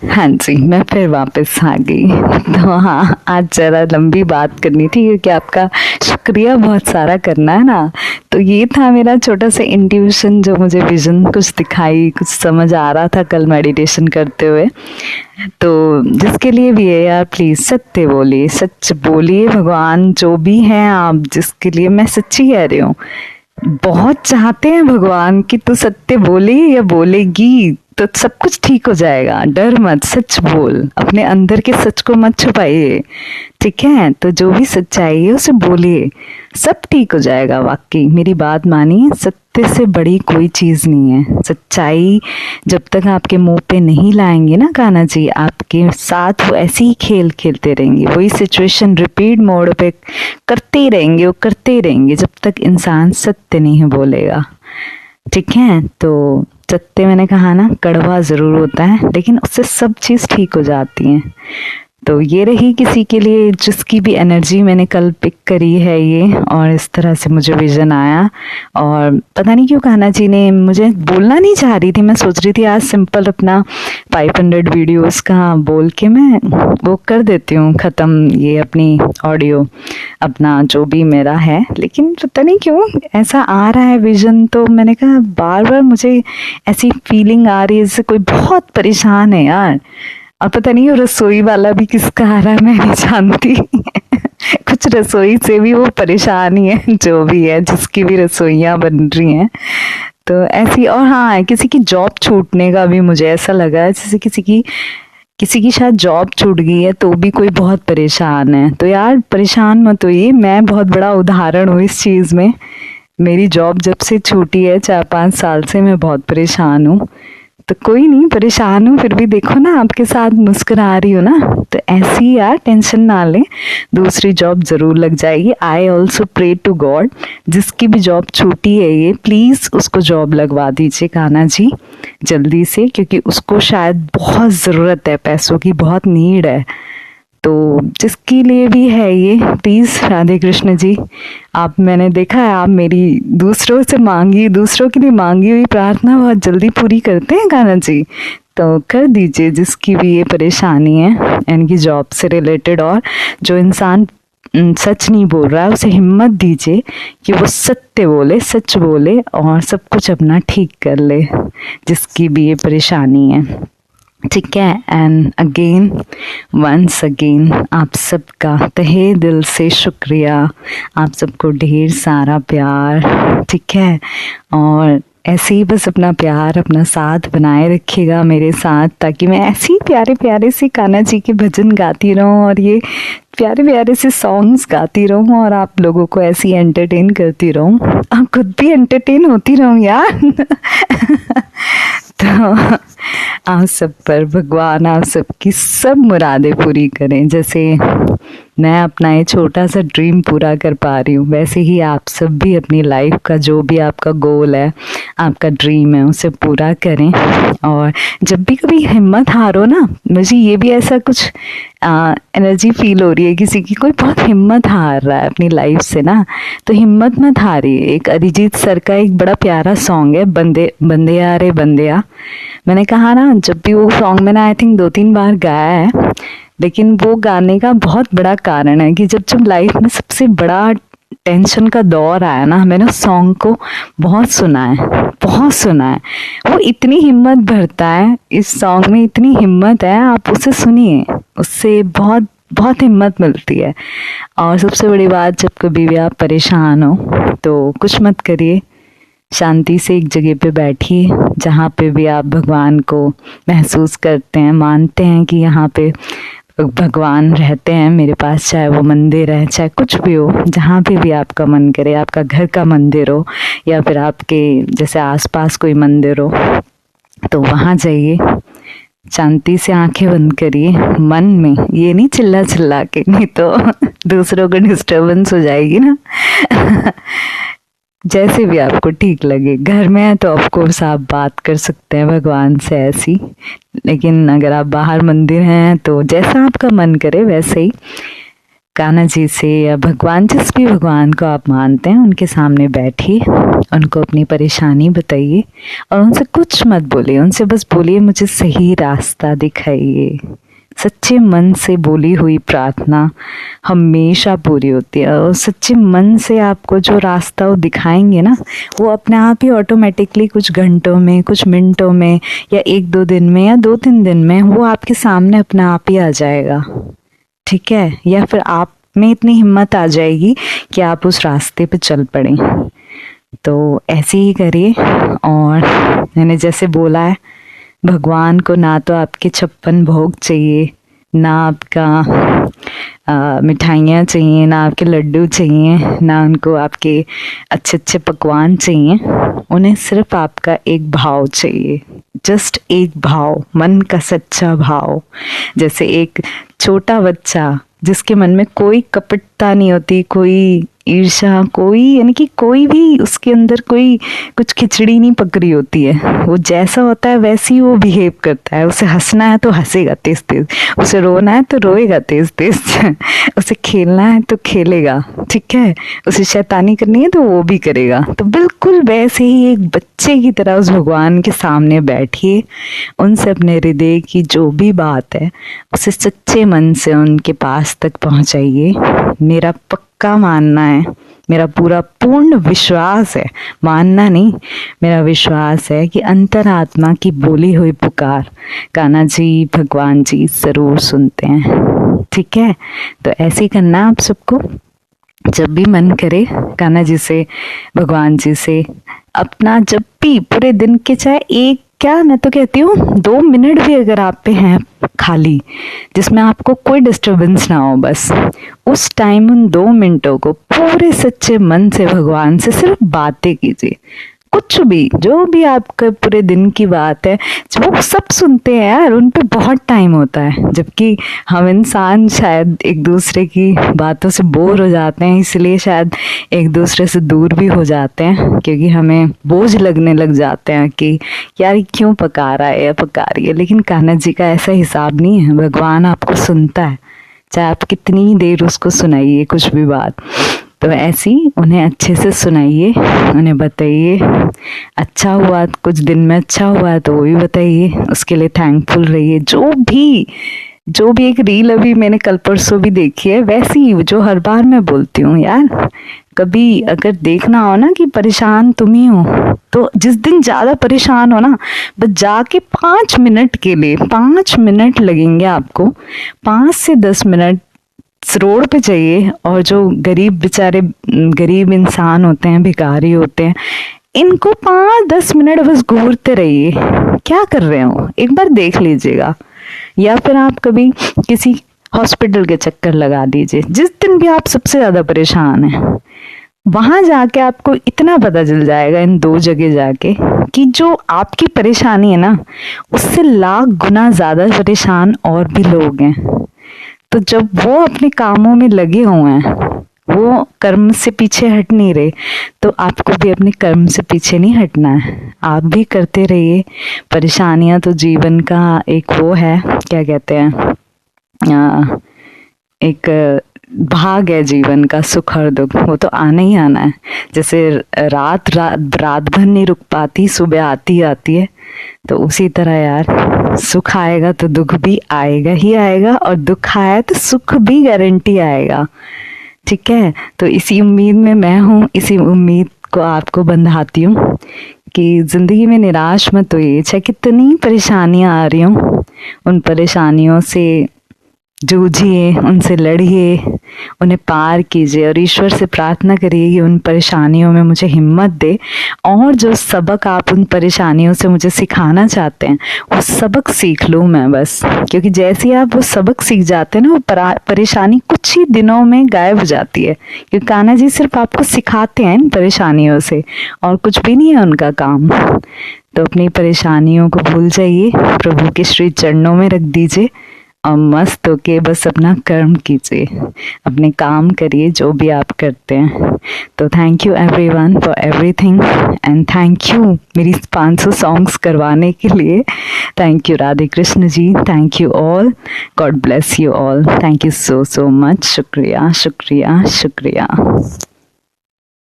हाँ जी, मैं फिर वापस आ गई। तो हाँ, आज ज़रा लंबी बात करनी थी क्योंकि आपका शुक्रिया बहुत सारा करना है ना। तो ये था मेरा छोटा सा इंट्यूशन, जो मुझे विजन कुछ दिखाई, कुछ समझ आ रहा था कल मेडिटेशन करते हुए। तो जिसके लिए भी है यार, प्लीज़ सत्य बोलिए, सच बोलिए। भगवान जो भी हैं आप, जिसके लिए मैं सच्ची कह रही हूँ, बहुत चाहते हैं भगवान कि तू सत्य बोले या बोलेगी तो सब कुछ ठीक हो जाएगा। डर मत, सच बोल, अपने अंदर के सच को मत छुपाइए, ठीक है। तो जो भी सच्चाई है उसे बोलिए, सब ठीक हो जाएगा। वाकई मेरी बात मानिए, सत्य से बड़ी कोई चीज़ नहीं है। सच्चाई जब तक आपके मुंह पे नहीं लाएंगे ना कान्हा जी, आपके साथ वो ऐसे ही खेल खेलते रहेंगे, वही सिचुएशन रिपीट मोड पे करते ही रहेंगे, वो करते ही रहेंगे जब तक इंसान सत्य नहीं बोलेगा, ठीक है। तो सत्य, मैंने कहा ना, कड़वा ज़रूर होता है लेकिन उससे सब चीज़ ठीक हो जाती है। तो ये रही किसी के लिए जिसकी भी एनर्जी मैंने कल पिक करी है ये, और इस तरह से मुझे विज़न आया। और पता नहीं क्यों कान्हा जी ने, मुझे बोलना नहीं चाह रही थी, मैं सोच रही थी आज सिंपल अपना 500 वीडियोस का बोल के मैं वो कर देती हूँ ख़त्म, ये अपनी ऑडियो, अपना जो भी मेरा है। लेकिन पता नहीं क्यों ऐसा आ रहा है विज़न, तो मैंने कहा बार बार मुझे ऐसी फीलिंग आ रही है जैसे कोई बहुत परेशान है यार। और पता नहीं वो रसोई वाला भी किसका आ रहा है, मैं नहीं जानती। कुछ रसोई से भी वो परेशान ही है, जो भी है, जिसकी भी रसोइयाँ बन रही हैं। तो ऐसी, और हाँ, किसी की जॉब छूटने का भी मुझे ऐसा लगा है जैसे किसी की शायद जॉब छूट गई है, तो भी कोई बहुत परेशान है। तो यार परेशान मत होइए, मैं बहुत बड़ा उदाहरण हूँ इस चीज़ में। मेरी जॉब जब से छूटी है 4-5 साल से, मैं बहुत परेशान हूँ। तो कोई नहीं, परेशान हूँ फिर भी देखो ना, आपके साथ मुस्कुरा रही हूँ ना, तो ऐसी ही यार, टेंशन ना लें, दूसरी जॉब ज़रूर लग जाएगी। I also pray to God, जिसकी भी जॉब छूटी है ये, प्लीज़ उसको जॉब लगवा दीजिए कान्हा जी जल्दी से, क्योंकि उसको शायद बहुत ज़रूरत है, पैसों की बहुत नीड है। तो जिसके लिए भी है ये, प्लीज़ राधे कृष्ण जी, आप, मैंने देखा है आप मेरी दूसरों से मांगी, दूसरों के लिए मांगी हुई प्रार्थना बहुत जल्दी पूरी करते हैं कान्हा जी। तो कर दीजिए जिसकी भी ये परेशानी है इनकी जॉब से रिलेटेड। और जो इंसान सच नहीं बोल रहा है, उसे हिम्मत दीजिए कि वो सत्य बोले, सच बोले और सब कुछ अपना ठीक कर ले, जिसकी भी ये परेशानी है, ठीक है। एंड अगेन, वंस अगेन, आप सबका तहे दिल से शुक्रिया, आप सबको ढेर सारा प्यार, ठीक है। और ऐसे ही बस अपना प्यार, अपना साथ बनाए रखिएगा मेरे साथ, ताकि मैं ऐसे ही प्यारे प्यारे से कान्हा जी के भजन गाती रहूं और ये प्यारे प्यारे से सॉन्ग्स गाती रहूं और आप लोगों को ऐसे ही एंटरटेन करती रहूं, और खुद भी एंटरटेन होती रहूं यार। तो आप सब पर भगवान आप सबकी सब मुरादें पूरी करें। जैसे मैं अपना ये छोटा सा ड्रीम पूरा कर पा रही हूँ, वैसे ही आप सब भी अपनी लाइफ का जो भी आपका गोल है, आपका ड्रीम है, उसे पूरा करें। और जब भी कभी हिम्मत हारो ना, मुझे ये भी ऐसा कुछ एनर्जी फील हो रही है किसी की, कोई बहुत हिम्मत हार रहा है अपनी लाइफ से ना, तो हिम्मत मत हारिए। एक अरिजीत सर का एक बड़ा प्यारा सॉन्ग है, बंदे बंदेया रे बंदेया। मैंने कहा ना, जब भी वो सॉन्ग मैंने आई थिंक 2-3 बार गाया है, लेकिन वो गाने का बहुत बड़ा कारण है कि जब जब लाइफ में सबसे बड़ा टेंशन का दौर आया ना, मैंने उस सॉन्ग को बहुत सुना है, बहुत सुना है। वो इतनी हिम्मत भरता है, इस सॉन्ग में इतनी हिम्मत है, आप उसे सुनिए, उससे बहुत बहुत हिम्मत मिलती है। और सबसे बड़ी बात, जब कभी भी आप परेशान हो तो कुछ मत करिए, शांति से एक जगह पे बैठिए जहाँ पे भी आप भगवान को महसूस करते हैं, मानते हैं कि यहाँ पे भगवान रहते हैं मेरे पास, चाहे वो मंदिर है, चाहे कुछ भी हो, जहाँ पे भी आपका मन करे, आपका घर का मंदिर हो या फिर आपके जैसे आसपास कोई मंदिर हो, तो वहाँ जाइए, शांति से आंखें बंद करिए, मन में, ये नहीं चिल्ला चिल्ला के, नहीं तो दूसरों को डिस्टर्बेंस हो जाएगी ना। जैसे भी आपको ठीक लगे, घर में है तो ऑफ कोर्स आप बात कर सकते हैं भगवान से ऐसी, लेकिन अगर आप बाहर मंदिर हैं तो जैसा आपका मन करे वैसे ही कान्हा जी से या भगवान, जिस भी भगवान को आप मानते हैं, उनके सामने बैठिए उनको अपनी परेशानी बताइए और उनसे कुछ मत बोलिए, उनसे बस बोलिए मुझे सही रास्ता दिखाइए। सच्चे मन से बोली हुई प्रार्थना हमेशा पूरी होती है, और सच्चे मन से आपको जो रास्ता वो दिखाएंगे ना, वो अपने आप ही ऑटोमेटिकली कुछ घंटों में, कुछ मिनटों में, या 1-2 दिन में, या 2-3 दिन में वो आपके सामने अपने आप ही आ जाएगा। ठीक है, या फिर आप में इतनी हिम्मत आ जाएगी कि आप उस रास्ते पे चल पड़ें। तो ऐसे ही करिए। और मैंने जैसे बोला है, भगवान को ना तो आपके 56 भोग चाहिए, ना आपका मिठाइयाँ चाहिए, ना आपके लड्डू चाहिए, ना उनको आपके अच्छे अच्छे पकवान चाहिए। उन्हें सिर्फ आपका एक भाव चाहिए, जस्ट एक भाव, मन का सच्चा भाव। जैसे एक छोटा बच्चा जिसके मन में कोई कपटता नहीं होती, कोई ईर्ष्या, कोई यानी कि कोई भी उसके अंदर कोई कुछ खिचड़ी नहीं पक रही होती है, वो जैसा होता है वैसे ही वो बिहेव करता है। उसे हंसना है तो हंसेगा तेज तेज, उसे रोना है तो रोएगा तेज तेज, उसे खेलना है तो खेलेगा, ठीक है, उसे शैतानी करनी है तो वो भी करेगा। तो बिल्कुल वैसे ही एक बच्चे की तरह उस भगवान के सामने बैठिए, उनसे अपने हृदय की जो भी बात है उसे सच्चे मन से उनके पास तक पहुंचाइए। मेरा पक्का मानना है, मेरा पूरा पूर्ण विश्वास है, मानना नहीं, मेरा विश्वास है कि अंतरात्मा की बोली हुई पुकार कान्हा जी, भगवान जी जरूर सुनते हैं। ठीक है, तो ऐसे ही करना आप सबको। जब भी मन करे कान्हा जी से, भगवान जी से अपना, जब भी पूरे दिन के, चाहे एक क्या, मैं तो कहती हूँ 2 मिनट भी अगर आप पे हैं खाली, जिसमें आपको कोई डिस्टरबेंस ना हो, बस उस टाइम उन 2 मिनटों को पूरे सच्चे मन से भगवान से सिर्फ बातें कीजिए। कुछ भी, जो भी आपका पूरे दिन की बात है, वो सब सुनते हैं यार, उन पे बहुत टाइम होता है। जबकि हम इंसान शायद एक दूसरे की बातों से बोर हो जाते हैं, इसलिए शायद एक दूसरे से दूर भी हो जाते हैं, क्योंकि हमें बोझ लगने लग जाते हैं कि यार क्यों पका रहा है या पका रही है। लेकिन कान्हा जी का ऐसा हिसाब नहीं है, भगवान आपको सुनता है, चाहे आप कितनी देर उसको सुनाइए कुछ भी बात। तो ऐसी उन्हें अच्छे से सुनाइए, उन्हें बताइए अच्छा हुआ, कुछ दिन में अच्छा हुआ तो वो भी बताइए, उसके लिए थैंकफुल रहिए। जो भी एक रील अभी मैंने कल परसों भी देखी है, वैसी जो हर बार मैं बोलती हूँ यार, कभी अगर देखना हो ना कि परेशान तुम ही हो, तो जिस दिन ज़्यादा परेशान हो ना, बस जाके 5 मिनट के लिए, 5 मिनट लगेंगे आपको, 5 से 10 मिनट रोड पे जाइए, और जो गरीब बेचारे गरीब इंसान होते हैं, भिखारी होते हैं, इनको 5-10 मिनट बस घूरते रहिए, क्या कर रहे हो एक बार देख लीजिएगा। या फिर आप कभी किसी हॉस्पिटल के चक्कर लगा दीजिए, जिस दिन भी आप सबसे ज्यादा परेशान हैं, वहां जाके आपको इतना पता चल जाएगा इन 2 जगह जाके कि जो आपकी परेशानी है ना, उससे लाख गुना ज्यादा परेशान और भी लोग हैं। तो जब वो अपने कामों में लगे हुए हैं, वो कर्म से पीछे हट नहीं रहे, तो आपको भी अपने कर्म से पीछे नहीं हटना है, आप भी करते रहिए। परेशानियां तो जीवन का एक वो है, क्या कहते हैं, एक भाग है जीवन का, सुख और दुख वो तो आना ही आना है। जैसे रात भर नहीं रुक पाती, सुबह आती है, तो उसी तरह यार सुख आएगा तो दुख भी आएगा ही आएगा, और दुख आया तो सुख भी गारंटी आएगा। ठीक है, तो इसी उम्मीद में मैं हूँ, इसी उम्मीद को आपको बंधाती हूँ कि जिंदगी में निराश मत होइए, चाहे कितनी परेशानियां आ रही हों, उन परेशानियों से जूझिए, उनसे लड़िए, उन्हें पार कीजिए, और ईश्वर से प्रार्थना करिए कि उन परेशानियों में मुझे हिम्मत दे, और जो सबक आप उन परेशानियों से मुझे सिखाना चाहते हैं वो सबक सीख लूँ मैं बस। क्योंकि जैसे ही आप वो सबक सीख जाते हैं ना, वो परेशानी कुछ ही दिनों में गायब हो जाती है, क्योंकि कान्हा जी सिर्फ आपको सिखाते हैं इन परेशानियों से, और कुछ भी नहीं है उनका काम। तो अपनी परेशानियों को भूल जाइए, प्रभु के श्री चरणों में रख दीजिए, और मस्त होके बस अपना कर्म कीजिए, अपने काम करिए जो भी आप करते हैं। तो thank you everyone for everything, and thank you मेरी 500 सॉन्ग्स करवाने के लिए। Thank you Radhe Krishna ji, thank you all, God bless you all, thank you so much, शुक्रिया शुक्रिया शुक्रिया।